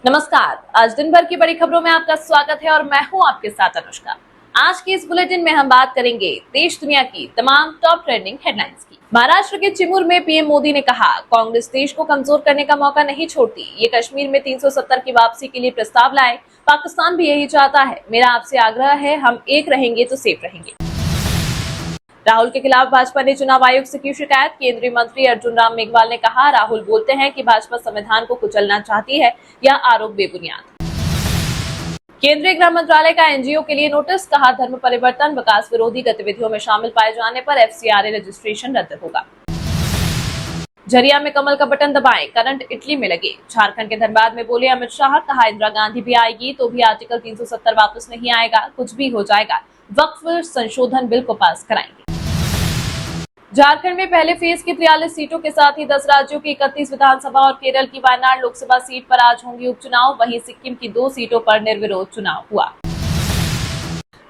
नमस्कार। आज दिन भर की बड़ी खबरों में आपका स्वागत है और मैं हूं आपके साथ अनुष्का। आज के इस बुलेटिन में हम बात करेंगे देश दुनिया की तमाम टॉप ट्रेंडिंग हेडलाइंस की। महाराष्ट्र के चिमूर में पीएम मोदी ने कहा, कांग्रेस देश को कमजोर करने का मौका नहीं छोड़ती। ये कश्मीर में 370 की वापसी के लिए प्रस्ताव लाए। पाकिस्तान भी यही चाहता है। मेरा आपसे आग्रह है, हम एक रहेंगे तो सेफ रहेंगे। राहुल के खिलाफ भाजपा ने चुनाव आयोग से की शिकायत। केंद्रीय मंत्री अर्जुन राम मेघवाल ने कहा, राहुल बोलते हैं कि भाजपा संविधान को कुचलना चाहती है। यह आरोप बेबुनियाद। केंद्रीय गृह मंत्रालय का एनजीओ के लिए नोटिस। कहा, धर्म परिवर्तन, विकास विरोधी गतिविधियों में शामिल पाए जाने पर एफसीआरए रजिस्ट्रेशन रद्द होगा। झरिया में कमल का बटन दबाएं, करंट इटली में लगे। झारखंड के धनबाद में बोले अमित शाह, कहा इंदिरा गांधी भी आएगी तो भी आर्टिकल 370 वापस नहीं आएगा, कुछ भी हो जाएगा। वक्फ संशोधन बिल को पास कराएंगे। झारखंड में पहले फेज की 43 सीटों के साथ ही 10 राज्यों की 31 विधानसभा और केरल की वायनाड लोकसभा सीट पर आज होंगे उपचुनाव। वहीं सिक्किम की 2 सीटों पर निर्विरोध चुनाव हुआ।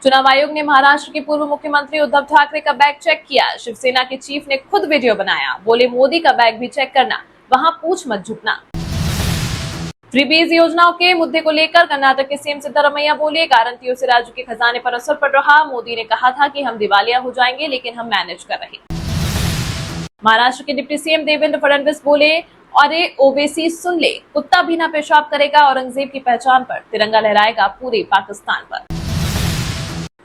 चुनाव आयोग ने महाराष्ट्र के पूर्व मुख्यमंत्री उद्धव ठाकरे का बैग चेक किया। शिवसेना के चीफ ने खुद वीडियो बनाया। बोले, मोदी का बैग भी चेक करना, वहां पूछ मत झुकना। फ्रीबीज योजनाओं के मुद्दे को लेकर कर्नाटक के सीएम सिद्धरमैया बोले, गारंटियों से राज्य के खजाने पर असर पड़ रहा। मोदी ने कहा था कि हम दिवालिया हो जाएंगे, लेकिन हम मैनेज कर रहे। महाराष्ट्र के डिप्टी सीएम देवेंद्र फडणवीस बोले, अरे ओवैसी सुन ले, कुत्ता भी ना पेशाब करेगा औरंगजेब की पहचान पर, तिरंगा लहराएगा पूरे पाकिस्तान पर।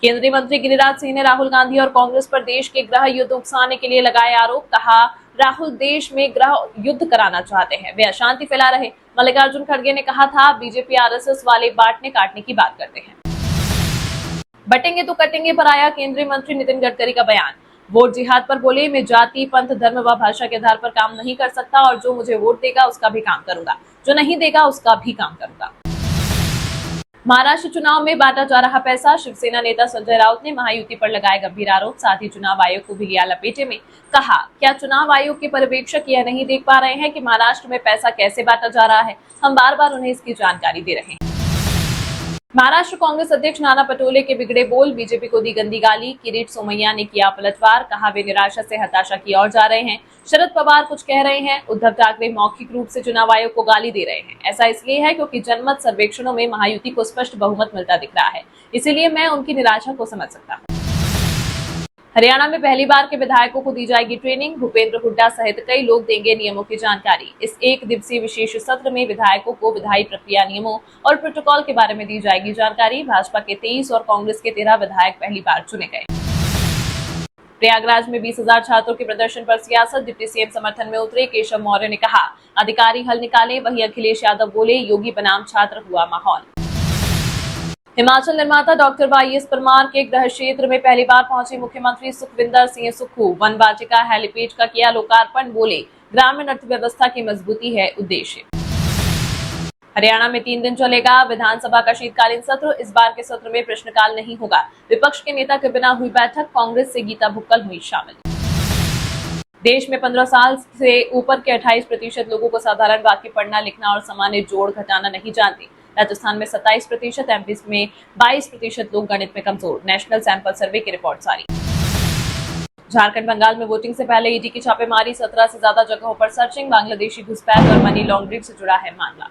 केंद्रीय मंत्री गिरिराज सिंह ने राहुल गांधी और कांग्रेस पर देश के गृह युद्ध उकसाने के लिए लगाए आरोप। कहा, राहुल देश में गृह युद्ध कराना चाहते हैं, वे अशांति फैला रहे। मल्लिकार्जुन खड़गे ने कहा था, बीजेपी आरएसएस वाले बांटने काटने की बात करते हैं। बटेंगे तो कटेंगे पर आया केंद्रीय मंत्री नितिन गडकरी का बयान। वोट जिहाद पर बोले, मैं जाति, पंथ, धर्म व भाषा के आधार पर काम नहीं कर सकता और जो मुझे वोट देगा उसका भी काम करूंगा, जो नहीं देगा उसका भी काम करूंगा। महाराष्ट्र चुनाव में बांटा जा रहा पैसा। शिवसेना नेता संजय राउत ने महायुति पर लगाए गंभीर आरोप, साथ ही चुनाव आयोग को भी लिया लपेटे में। कहा, क्या चुनाव आयोग के पर्यवेक्षक यह नहीं देख पा रहे हैं कि महाराष्ट्र में पैसा कैसे बांटा जा रहा है? हम बार बार उन्हें इसकी जानकारी दे रहे हैं। महाराष्ट्र कांग्रेस अध्यक्ष नाना पटोले के बिगड़े बोल, बीजेपी को दी गंदी गाली। किरीट सोमैया ने किया पलटवार। कहा, वे निराशा से हताशा की ओर जा रहे हैं। शरद पवार कुछ कह रहे हैं, उद्धव ठाकरे मौखिक रूप से चुनाव आयोग को गाली दे रहे हैं। ऐसा इसलिए है क्योंकि जनमत सर्वेक्षणों में महायुति को स्पष्ट बहुमत मिलता दिख रहा है, इसीलिए मैं उनकी निराशा को समझ सकता हूँ। हरियाणा में पहली बार के विधायकों को दी जाएगी ट्रेनिंग। भूपेंद्र हुड्डा सहित कई लोग देंगे नियमों की जानकारी। इस एक दिवसीय विशेष सत्र में विधायकों को विधायी प्रक्रिया, नियमों और प्रोटोकॉल के बारे में दी जाएगी जानकारी। भाजपा के 23 और कांग्रेस के 13 विधायक पहली बार चुने गए। प्रयागराज में 20,000 छात्रों के प्रदर्शन पर सियासत। डिप्टी सीएम समर्थन में उतरे। केशव मौर्य ने कहा, अधिकारी हल निकाले। वहीं अखिलेश यादव बोले, योगी बनाम छात्र हुआ माहौल। हिमाचल निर्माता डॉक्टर वाईएस परमार के गृह क्षेत्र में पहली बार पहुंचे मुख्यमंत्री सुखविंदर सिंह सुक्खू। वन वाटिका हेलीपैड का किया लोकार्पण। बोले, ग्रामीण अर्थव्यवस्था की मजबूती है उद्देश्य। हरियाणा में 3 दिन चलेगा विधानसभा का शीतकालीन सत्र। इस बार के सत्र में प्रश्नकाल नहीं होगा। विपक्ष के नेता के बिना हुई बैठक। कांग्रेस से गीता भुक्कल हुई शामिल। देश में 15 साल से ऊपर के 28% लोगों को साधारण वाक्य पढ़ना, लिखना और सामान्य जोड़ घटाना नहीं जानते। राजस्थान में 27%, एमपी में 22% लोग गणित में कमजोर। नेशनल सैंपल सर्वे की रिपोर्ट जारी। झारखंड बंगाल में वोटिंग से पहले ईडी की छापेमारी। 17 से ज्यादा जगहों पर सर्चिंग। बांग्लादेशी घुसपैठ और मनी लॉन्ड्रिंग से जुड़ा है मामला।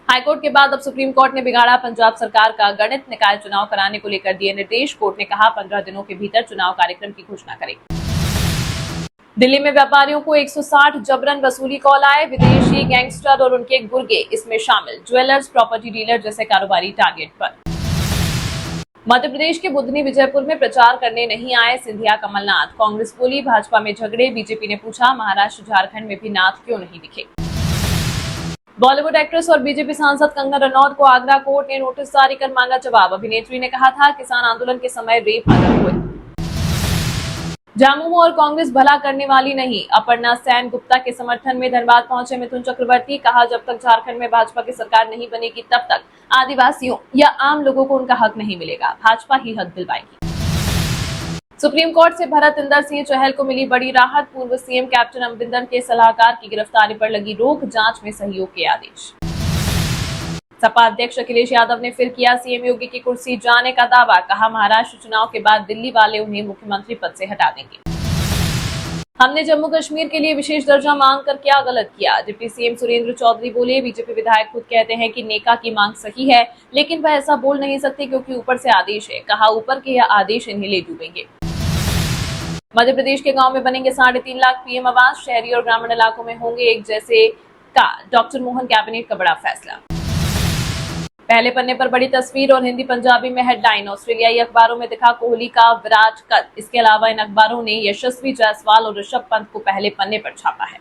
हाईकोर्ट के बाद अब सुप्रीम कोर्ट ने बिगाड़ा पंजाब सरकार का गणित। निकाय चुनाव कराने को लेकर दिए निर्देश। कोर्ट ने कहा, 15 दिनों के भीतर चुनाव कार्यक्रम की घोषणा करें। दिल्ली में व्यापारियों को 160 जबरन वसूली कॉल आए। विदेशी गैंगस्टर और उनके गुर्गे इसमें शामिल। ज्वेलर्स, प्रॉपर्टी डीलर जैसे कारोबारी टारगेट पर। मध्य प्रदेश के बुधनी विजयपुर में प्रचार करने नहीं आए सिंधिया कमलनाथ। कांग्रेस बोली, भाजपा में झगड़े। बीजेपी ने पूछा, महाराष्ट्र झारखंड में भी नाथ क्यों नहीं दिखे। बॉलीवुड एक्ट्रेस और बीजेपी सांसद कंगना रनौत को आगरा कोर्ट ने नोटिस जारी कर मांगा जवाब। अभिनेत्री ने कहा था, किसान आंदोलन के समय रेप मर्डर हुए। झामुमो और कांग्रेस भला करने वाली नहीं। अपर्णा सेन गुप्ता के समर्थन में धनबाद पहुंचे मिथुन चक्रवर्ती। कहा, जब तक झारखंड में भाजपा की सरकार नहीं बनेगी तब तक आदिवासियों या आम लोगों को उनका हक नहीं मिलेगा। भाजपा ही हक दिलवाएगी। सुप्रीम कोर्ट से भरत इंदर सिंह चहल को मिली बड़ी राहत। पूर्व सीएम कैप्टन अमरिंदर के सलाहकार की गिरफ्तारी पर लगी रोक। जांच में सहयोग के आदेश। सपा अध्यक्ष अखिलेश यादव ने फिर किया सीएम योगी की कुर्सी जाने का दावा। कहा, महाराष्ट्र चुनाव के बाद दिल्ली वाले उन्हें मुख्यमंत्री पद से हटा देंगे। हमने जम्मू कश्मीर के लिए विशेष दर्जा मांग कर क्या गलत किया? डिप्टी सीएम सुरेंद्र चौधरी बोले, बीजेपी विधायक खुद कहते हैं कि नेका की मांग सही है, लेकिन वह ऐसा बोल नहीं सकते क्योंकि ऊपर से आदेश है। कहा, ऊपर के यह आदेश इन्हें ले डूबेंगे। मध्य प्रदेश के गांव में बनेंगे 3.5 लाख पीएम आवास, शहरी और ग्रामीण इलाकों में होंगे एक जैसे का डॉक्टर मोहन कैबिनेट का बड़ा फैसला। पहले पन्ने पर बड़ी तस्वीर और हिंदी पंजाबी में हेडलाइन। ऑस्ट्रेलियाई अखबारों में दिखा कोहली का विराट कद। इसके अलावा इन अखबारों ने यशस्वी जायसवाल और ऋषभ पंत को पहले पन्ने पर छापा है।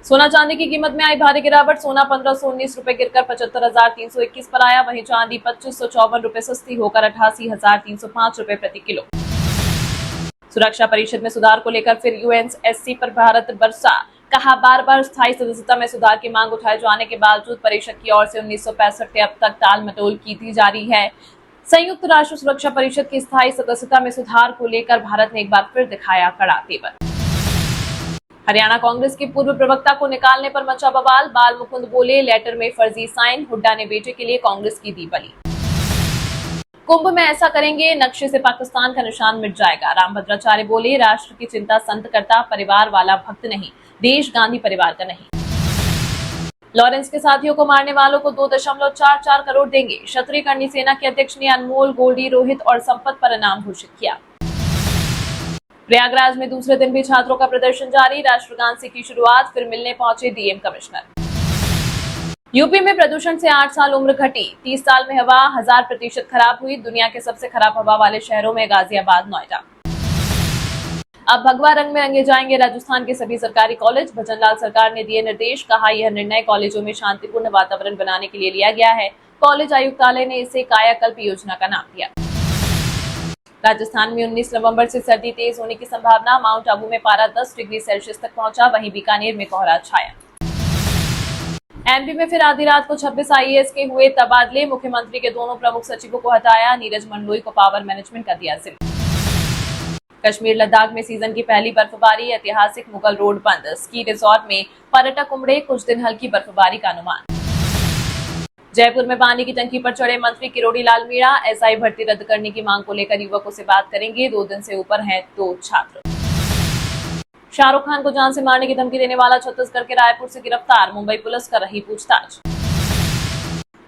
सोना चांदी की कीमत में आई भारी गिरावट। सोना 1519 रुपए गिरकर 75,321 पर आया। वहीं चांदी 2554 रुपए सस्ती होकर 88,305 रुपए प्रति किलो। सुरक्षा परिषद में सुधार को लेकर फिर यूएनएससी पर भारत बरसा। कहा, बार बार स्थायी सदस्यता में सुधार की मांग उठाए जाने के बावजूद परिषद की ओर से 1965 से अब तक टाल मटोल की दी जा रही है। संयुक्त राष्ट्र सुरक्षा परिषद की स्थायी सदस्यता में सुधार को लेकर भारत ने एक बार फिर दिखाया कड़ा तेवर। हरियाणा कांग्रेस के पूर्व प्रवक्ता को निकालने पर मचा बवाल। बाल मुकुंद बोले, लेटर में फर्जी साइन। हुड्डा ने बेटे के लिए कांग्रेस की दी बलि। कुंभ में ऐसा करेंगे, नक्शे से पाकिस्तान का निशान मिट जाएगा। रामभद्राचार्य बोले, राष्ट्र की चिंता संत करता, परिवार वाला भक्त नहीं, देश गांधी परिवार का नहीं। लॉरेंस के साथियों को मारने वालों को 2.44 करोड़ देंगे। क्षत्रिय कर्णी सेना के अध्यक्ष ने अनमोल, गोल्डी, रोहित और संपत पर इनाम घोषित किया। प्रयागराज में दूसरे दिन भी छात्रों का प्रदर्शन जारी। राष्ट्रगान से की शुरुआत, फिर मिलने पहुंचे डीएम कमिश्नर। यूपी में प्रदूषण से 8 साल उम्र घटी। 30 साल में हवा 1000% खराब हुई। दुनिया के सबसे खराब हवा वाले शहरों में गाजियाबाद, नोएडा। अब भगवा रंग में रंगे जाएंगे राजस्थान के सभी सरकारी कॉलेज। भजनलाल सरकार ने दिए निर्देश। कहा, यह निर्णय कॉलेजों में शांतिपूर्ण वातावरण बनाने के लिए लिया गया है। कॉलेज आयुक्तालय ने इसे कायाकल्प योजना का नाम दिया। राजस्थान में 19 नवंबर से सर्दी तेज होने की संभावना। माउंट आबू में पारा 10 डिग्री सेल्सियस तक पहुंचा। वहीं बीकानेर में कोहरा छाया। एमपी में फिर आधी रात को 26 आईएएस के हुए तबादले। मुख्यमंत्री के दोनों प्रमुख सचिवों को हटाया। नीरज मंडलोई को पावर मैनेजमेंट का दिया जिम्मा। कश्मीर लद्दाख में सीजन की पहली बर्फबारी। ऐतिहासिक मुगल रोड बंद। स्की रिजॉर्ट में पर्यटक उमड़े। कुछ दिन हल्की बर्फबारी का अनुमान। जयपुर में पानी की टंकी पर चढ़े मंत्री किरोड़ी लाल मीणा। एसआई भर्ती रद्द करने की मांग को लेकर युवकों से बात करेंगे। 2 दिन से ऊपर हैं 2 छात्र। शाहरुख खान को जान से मारने की धमकी देने वाला छत्तीसगढ़ के रायपुर से गिरफ्तार। मुंबई पुलिस कर रही पूछताछ।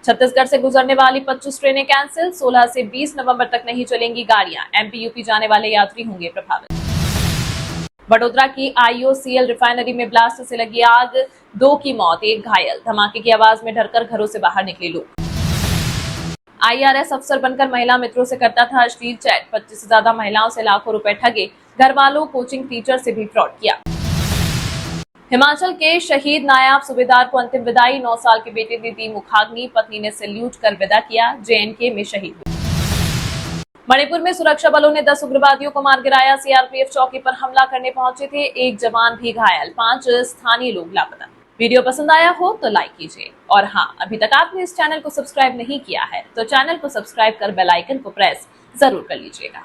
छत्तीसगढ़ से गुजरने वाली 25 ट्रेनें कैंसिल। 16 से 20 नवंबर तक नहीं चलेंगी गाड़ियां। एमपी यूपी जाने वाले यात्री होंगे प्रभावित। वडोदरा की आईओसीएल रिफाइनरी में ब्लास्ट से लगी आग। 2 की मौत, 1 घायल। धमाके की आवाज में डरकर घरों से बाहर निकले लोग। आईआरएस अफसर बनकर महिला मित्रों से करता था अश्लील चैट। 25 से ज्यादा महिलाओं से लाखों रुपए ठगे। घर वालों, कोचिंग टीचर से भी फ्रॉड किया। हिमाचल के शहीद नायब सूबेदार को अंतिम विदाई। 9 साल के बेटे ने दी मुखाग्नि। पत्नी ने सैल्यूट कर विदा किया। जेएनके में शहीद हुए। मणिपुर में सुरक्षा बलों ने 10 उग्रवादियों को मार गिराया। सीआरपीएफ चौकी पर हमला करने पहुंचे थे। 1 जवान भी घायल। 5 स्थानीय लोग लापता। वीडियो पसंद आया हो तो लाइक कीजिए। और हाँ, अभी तक आपने इस चैनल को सब्सक्राइब नहीं किया है तो चैनल को सब्सक्राइब कर बेल आइकन को प्रेस जरूर कर लीजिएगा।